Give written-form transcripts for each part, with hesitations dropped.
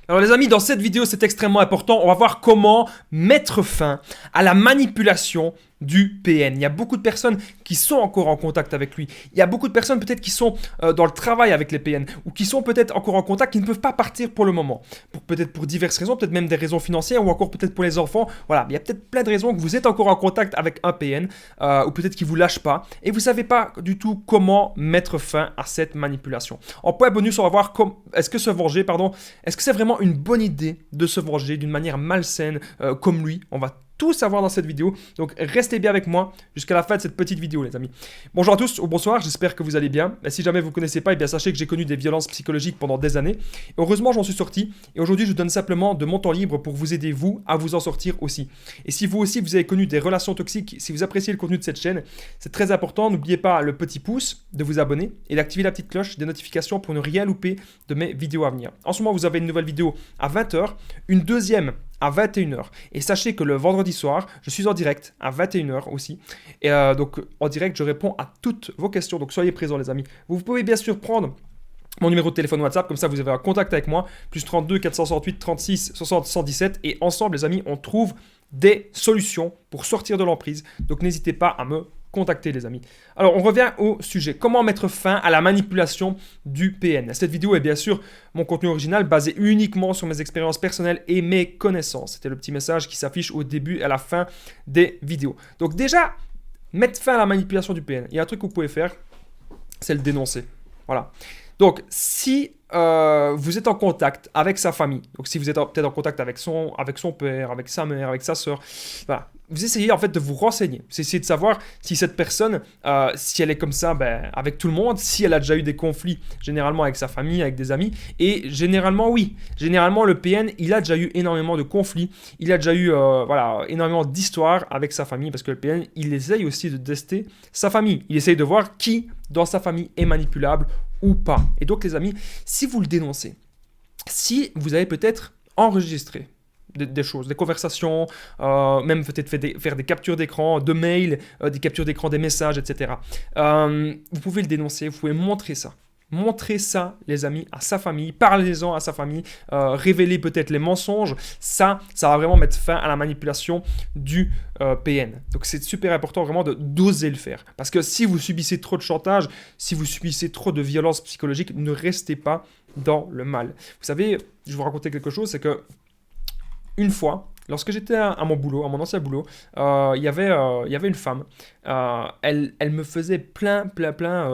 Alors les amis, dans cette vidéo, c'est extrêmement important. On va voir comment mettre fin à la manipulation du PN. Il y a beaucoup de personnes qui sont encore en contact avec lui. Il y a beaucoup de personnes peut-être qui sont dans le travail avec les PN ou qui sont peut-être encore en contact, qui ne peuvent pas partir pour le moment. Peut-être pour diverses raisons, peut-être même des raisons financières ou encore peut-être pour les enfants. Voilà, il y a peut-être plein de raisons que vous êtes encore en contact avec un PN ou peut-être qu'il ne vous lâche pas et vous ne savez pas du tout comment mettre fin à cette manipulation. En point bonus, on va voir est-ce que c'est vraiment une bonne idée de se venger d'une manière malsaine comme lui. On va tout savoir dans cette vidéo, donc restez bien avec moi jusqu'à la fin de cette petite vidéo les amis. Bonjour à tous ou bonsoir, j'espère que vous allez bien. Et si jamais vous ne connaissez pas, eh bien sachez que j'ai connu des violences psychologiques pendant des années. Et heureusement j'en suis sorti et aujourd'hui je vous donne simplement de mon temps libre pour vous aider vous à vous en sortir aussi. Et si vous aussi vous avez connu des relations toxiques, si vous appréciez le contenu de cette chaîne, c'est très important, n'oubliez pas le petit pouce, de vous abonner et d'activer la petite cloche des notifications pour ne rien louper de mes vidéos à venir. En ce moment vous avez une nouvelle vidéo à 20h, une deuxième à 21h. Et sachez que le vendredi soir, je suis en direct à 21h aussi. Et donc en direct, je réponds à toutes vos questions. Donc soyez présents les amis. Vous pouvez bien sûr prendre mon numéro de téléphone WhatsApp, comme ça vous avez un contact avec moi, plus 32 468 36 60 117. Et ensemble les amis, on trouve des solutions pour sortir de l'emprise. Donc n'hésitez pas à me contacter les amis. Alors on revient au sujet. Comment mettre fin à la manipulation du PN? Cette vidéo est bien sûr mon contenu original basé uniquement sur mes expériences personnelles et mes connaissances. C'était le petit message qui s'affiche au début et à la fin des vidéos. Donc déjà, mettre fin à la manipulation du PN. Il y a un truc que vous pouvez faire, c'est le dénoncer. Voilà. Donc si vous êtes en contact avec sa famille, donc si vous êtes peut-être en contact avec son père, avec sa mère, avec sa soeur, voilà, vous essayez en fait de vous renseigner. Vous essayez de savoir si cette personne, si elle est comme ça avec tout le monde, si elle a déjà eu des conflits généralement avec sa famille, avec des amis. Et généralement oui, généralement le PN, il a déjà eu énormément de conflits, il a déjà eu énormément d'histoires avec sa famille parce que le PN, il essaye aussi de tester sa famille. Il essaye de voir qui dans sa famille est manipulable ou pas. Et donc les amis, si vous le dénoncez, si vous avez peut-être enregistré des choses, des conversations, même peut-être faire des captures d'écran, de mails, des captures d'écran des messages, etc. Vous pouvez le dénoncer, vous pouvez montrer ça. Montrez ça, les amis, à sa famille, parlez-en à sa famille, révélez peut-être les mensonges. Ça va vraiment mettre fin à la manipulation du PN. Donc c'est super important vraiment d'oser le faire. Parce que si vous subissez trop de chantage, si vous subissez trop de violence psychologique, ne restez pas dans le mal. Vous savez, je vais vous raconter quelque chose, c'est que une fois, lorsque j'étais à mon boulot, à mon ancien boulot, il y avait une femme. Elle me faisait plein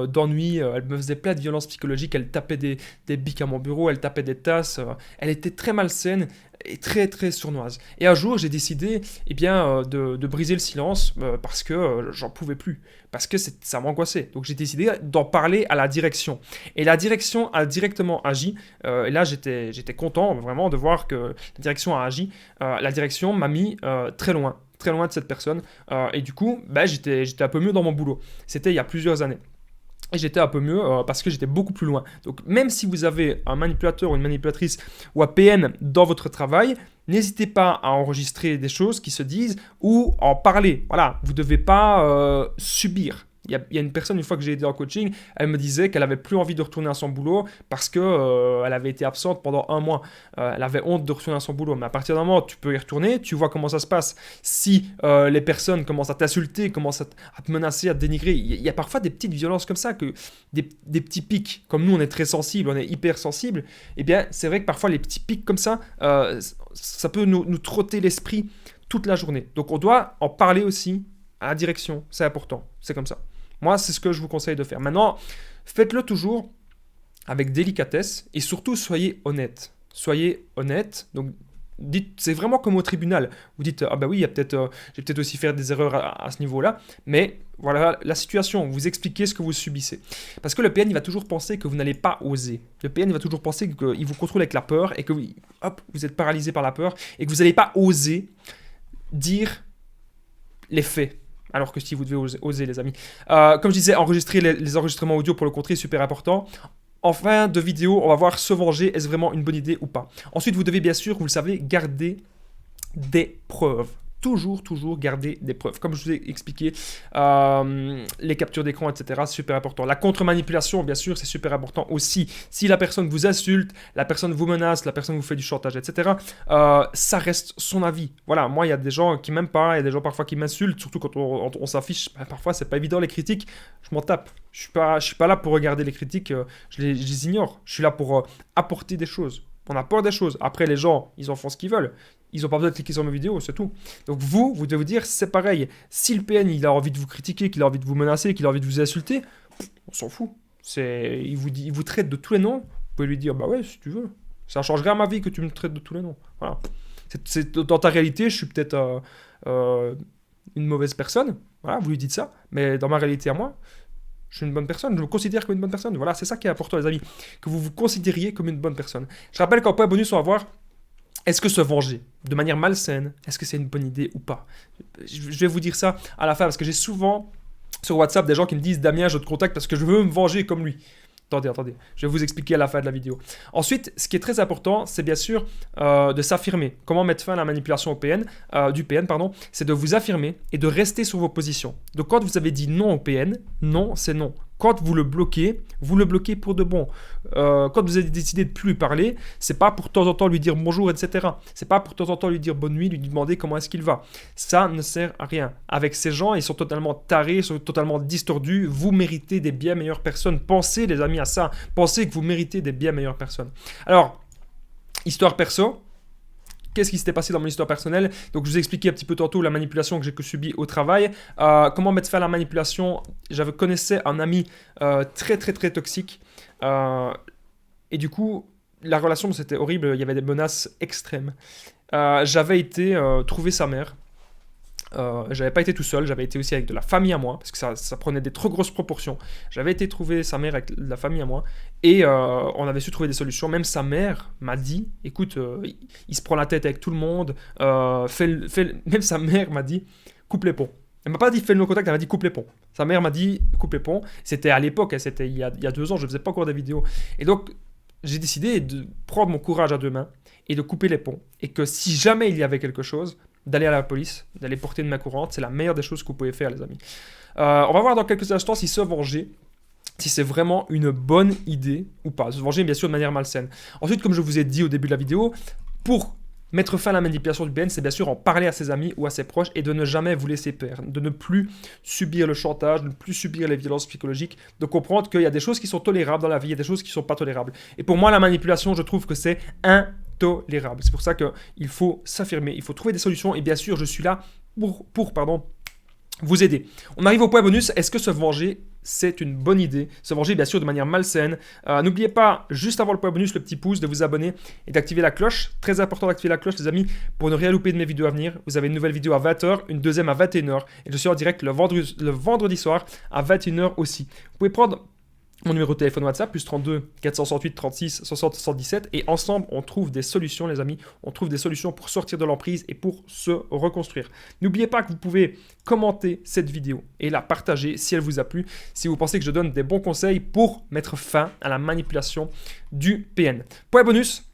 d'ennuis. Elle me faisait plein de violences psychologiques. Elle tapait des bics à mon bureau. Elle tapait des tasses. Elle était très malsaine et très sournoise. Et un jour, j'ai décidé de briser le silence parce que j'en pouvais plus. Parce que ça m'angoissait. Donc j'ai décidé d'en parler à la direction. Et la direction a directement agi. Et là, j'étais content vraiment de voir que la direction a agi. La direction m'a mis très loin de cette personne. Et du coup, j'étais un peu mieux dans mon boulot. C'était il y a plusieurs années. Et j'étais un peu mieux parce que j'étais beaucoup plus loin. Donc même si vous avez un manipulateur ou une manipulatrice ou un PN dans votre travail, n'hésitez pas à enregistrer des choses qui se disent ou en parler. Voilà, vous ne devez pas subir. Il y a une personne, une fois que j'ai été en coaching, elle me disait qu'elle avait plus envie de retourner à son boulot parce que elle avait été absente pendant 1 mois. Elle avait honte de retourner à son boulot. Mais à partir d'un moment, tu peux y retourner, tu vois comment ça se passe. Si les personnes commencent à t'insulter, commencent à te menacer, à te dénigrer, il y a parfois des petites violences comme ça, des petits pics. Comme nous, on est très sensibles, on est hyper sensibles. Eh bien, c'est vrai que parfois, les petits pics comme ça, ça peut nous trotter l'esprit toute la journée. Donc, on doit en parler aussi à la direction. C'est important. C'est comme ça. Moi, c'est ce que je vous conseille de faire. Maintenant, faites-le toujours avec délicatesse et surtout, soyez honnête. Soyez honnête. Donc, dites, c'est vraiment comme au tribunal. Vous dites, ah bah oui, j'ai peut-être aussi fait des erreurs à ce niveau-là. Mais voilà la situation. Vous expliquez ce que vous subissez. Parce que le PN, il va toujours penser que vous n'allez pas oser. Le PN, il va toujours penser qu'il vous contrôle avec la peur et que vous êtes paralysé par la peur et que vous n'allez pas oser dire les faits. Alors que si vous devez oser les amis. Comme je disais, enregistrer les enregistrements audio pour le contrer est super important. En fin de vidéo, on va voir se venger, est-ce vraiment une bonne idée ou pas. Ensuite, vous devez bien sûr, vous le savez, garder des preuves. toujours garder des preuves. Comme je vous ai expliqué, les captures d'écran, etc., c'est super important. La contre-manipulation, bien sûr, c'est super important aussi. Si la personne vous insulte, la personne vous menace, la personne vous fait du chantage, etc., ça reste son avis. Voilà, moi, il y a des gens qui m'aiment pas, il y a des gens parfois qui m'insultent, surtout quand on s'affiche. Ben, parfois, c'est pas évident les critiques, je m'en tape. Je suis pas là pour regarder les critiques, je les ignore. Je suis là pour apporter des choses. On apporte des choses. Après, les gens, ils en font ce qu'ils veulent. Ils n'ont pas besoin de cliquer sur mes vidéos, c'est tout. Donc vous devez vous dire, c'est pareil. Si le PN, il a envie de vous critiquer, qu'il a envie de vous menacer, qu'il a envie de vous insulter, on s'en fout. Il vous traite de tous les noms. Vous pouvez lui dire, bah ouais, si tu veux. Ça change rien à ma vie que tu me traites de tous les noms. Voilà. Dans ta réalité, je suis peut-être une mauvaise personne. Voilà, vous lui dites ça. Mais dans ma réalité à moi, je suis une bonne personne, je me considère comme une bonne personne. Voilà, c'est ça qui est important, les amis. Que vous vous considériez comme une bonne personne. Je rappelle qu'en point bonus, on va voir, est-ce que se venger de manière malsaine, est-ce que c'est une bonne idée ou pas? Je vais vous dire ça à la fin, parce que j'ai souvent sur WhatsApp des gens qui me disent, Damien, je te contacte parce que je veux me venger comme lui. Attendez, je vais vous expliquer à la fin de la vidéo. Ensuite, ce qui est très important, c'est bien sûr de s'affirmer. Comment mettre fin à la manipulation du PN, c'est de vous affirmer et de rester sur vos positions. Donc quand vous avez dit non au PN, non, c'est non. Quand vous le bloquez pour de bon. Quand vous avez décidé de plus lui parler, c'est pas pour de temps en temps lui dire bonjour, etc. C'est pas pour de temps en temps lui dire bonne nuit, lui demander comment est-ce qu'il va. Ça ne sert à rien. Avec ces gens, ils sont totalement tarés, ils sont totalement distordus. Vous méritez des bien meilleures personnes. Pensez, les amis, à ça. Pensez que vous méritez des bien meilleures personnes. Alors, histoire perso. Qu'est-ce qui s'était passé dans mon histoire personnelle? Donc, je vous ai expliqué un petit peu tantôt la manipulation que j'ai subie au travail. Comment mettre fin à la manipulation? J'avais connaissais un ami très toxique. Et du coup, la relation, c'était horrible. Il y avait des menaces extrêmes. J'avais été trouver sa mère. J'avais pas été tout seul, j'avais été aussi avec de la famille à moi, parce que ça prenait des trop grosses proportions. J'avais été trouver sa mère avec de la famille à moi, et on avait su trouver des solutions. Même sa mère m'a dit, écoute, il se prend la tête avec tout le monde, même sa mère m'a dit, coupe les ponts. Elle m'a pas dit fais le no-contact, elle m'a dit coupe les ponts. Sa mère m'a dit coupe les ponts. C'était à l'époque, c'était il y a 2 ans, je faisais pas encore des vidéos. Et donc, j'ai décidé de prendre mon courage à 2 mains et de couper les ponts. Et que si jamais il y avait quelque chose, d'aller à la police, d'aller porter une main courante, c'est la meilleure des choses que vous pouvez faire, les amis. On va voir dans quelques instants si se venger, si c'est vraiment une bonne idée ou pas. Se venger, bien sûr, de manière malsaine. Ensuite, comme je vous ai dit au début de la vidéo, pour mettre fin à la manipulation du PN, c'est bien sûr en parler à ses amis ou à ses proches et de ne jamais vous laisser perdre, de ne plus subir le chantage, de ne plus subir les violences psychologiques, de comprendre qu'il y a des choses qui sont tolérables dans la vie, il y a des choses qui ne sont pas tolérables. Et pour moi, la manipulation, je trouve que c'est intolérable. C'est pour ça qu'il faut s'affirmer, il faut trouver des solutions et bien sûr, je suis là pour vous aider. On arrive au point bonus, est-ce que se venger, c'est une bonne idée? Se venger, bien sûr, de manière malsaine. N'oubliez pas, juste avant le point bonus, le petit pouce, de vous abonner et d'activer la cloche. Très important d'activer la cloche, les amis, pour ne rien louper de mes vidéos à venir. Vous avez une nouvelle vidéo à 20h, une deuxième à 21h. Et je suis en direct le vendredi soir à 21h aussi. Vous pouvez prendre mon numéro de téléphone WhatsApp, plus 32 468 36 60 77. Et ensemble, on trouve des solutions, les amis. On trouve des solutions pour sortir de l'emprise et pour se reconstruire. N'oubliez pas que vous pouvez commenter cette vidéo et la partager si elle vous a plu. Si vous pensez que je donne des bons conseils pour mettre fin à la manipulation du PN. Point bonus.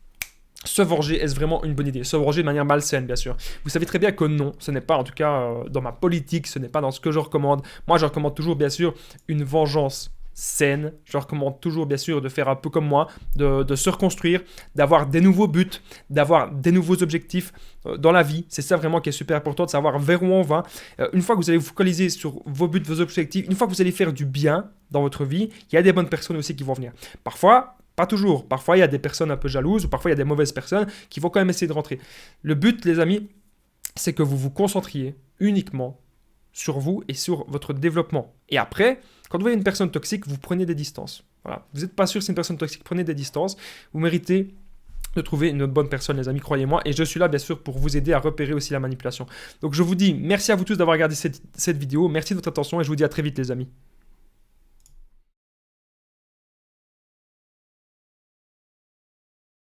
Se venger, est-ce vraiment une bonne idée? Se venger de manière malsaine, bien sûr. Vous savez très bien que non, ce n'est pas, en tout cas, dans ma politique, ce n'est pas dans ce que je recommande. Moi, je recommande toujours, bien sûr, une vengeance saine. Je recommande toujours, bien sûr, de faire un peu comme moi, de se reconstruire, d'avoir des nouveaux buts, d'avoir des nouveaux objectifs dans la vie. C'est ça vraiment qui est super important, de savoir vers où on va. Une fois que vous allez vous focaliser sur vos buts, vos objectifs, une fois que vous allez faire du bien dans votre vie, il y a des bonnes personnes aussi qui vont venir. Parfois, pas toujours. Parfois, il y a des personnes un peu jalouses ou parfois, il y a des mauvaises personnes qui vont quand même essayer de rentrer. Le but, les amis, c'est que vous vous concentriez uniquement sur vous et sur votre développement. Et après, quand vous voyez une personne toxique, vous prenez des distances. Voilà. Vous n'êtes pas sûr si c'est une personne toxique, prenez des distances. Vous méritez de trouver une bonne personne, les amis, croyez-moi. Et je suis là, bien sûr, pour vous aider à repérer aussi la manipulation. Donc, je vous dis merci à vous tous d'avoir regardé cette vidéo. Merci de votre attention et je vous dis à très vite, les amis.